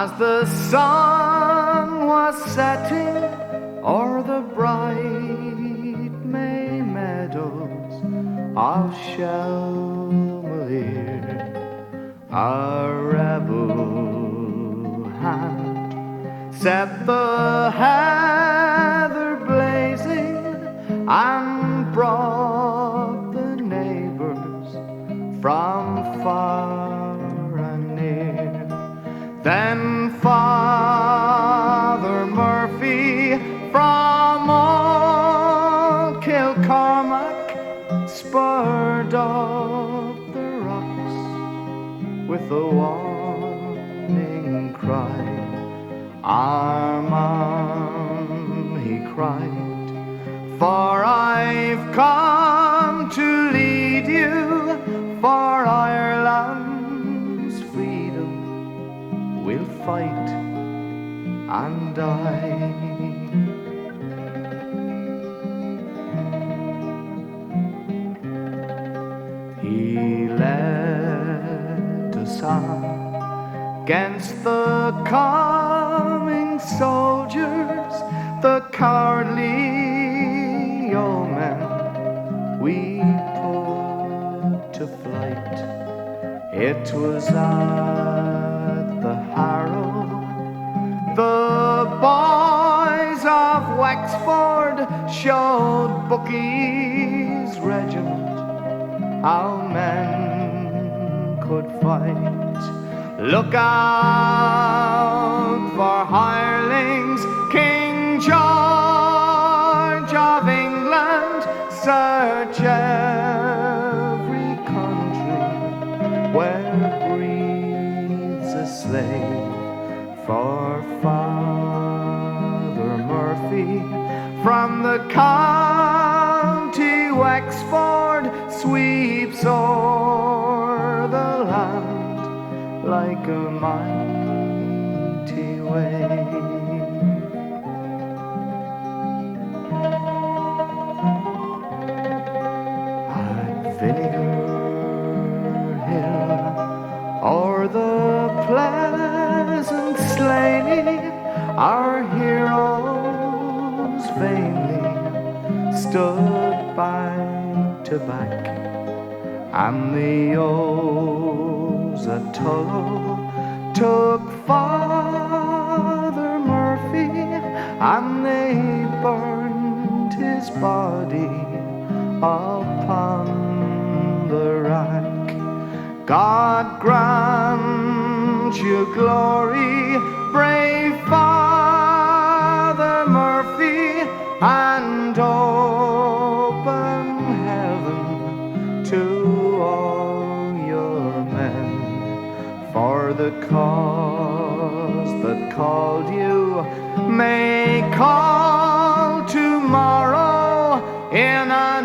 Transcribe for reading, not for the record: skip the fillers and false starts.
as the sun was setting o'er the bright May meadows of Shelmalier, a rebel hand set the heather blazing and brought the neighbors from far and near. Then Father Murphy from old Kilcormac spurred up the rocks with a warning cry. Armand, he cried, for I've come to lead you for Ireland's freedom. We'll fight and die. He led us on against the coming soldiers, the cowardly yeomen we put to flight. It was at the Harrow, the boys of Wexford showed Bucky's regiment how men could fight. Look out for hirelings, King George of England, search every country where breathes a slave for Father Murphy from the county Wexford sweeps o'er the land like a mighty wave. At Vinegar Hill, o'er the pleasant Slaney, our heroes vainly stood back to back, and the O's at Tullow took Father Murphy, and they burned his body upon the rack. God grant you glory, brave Father Murphy, and open heaven to all your men, for the cause that called you may call tomorrow in a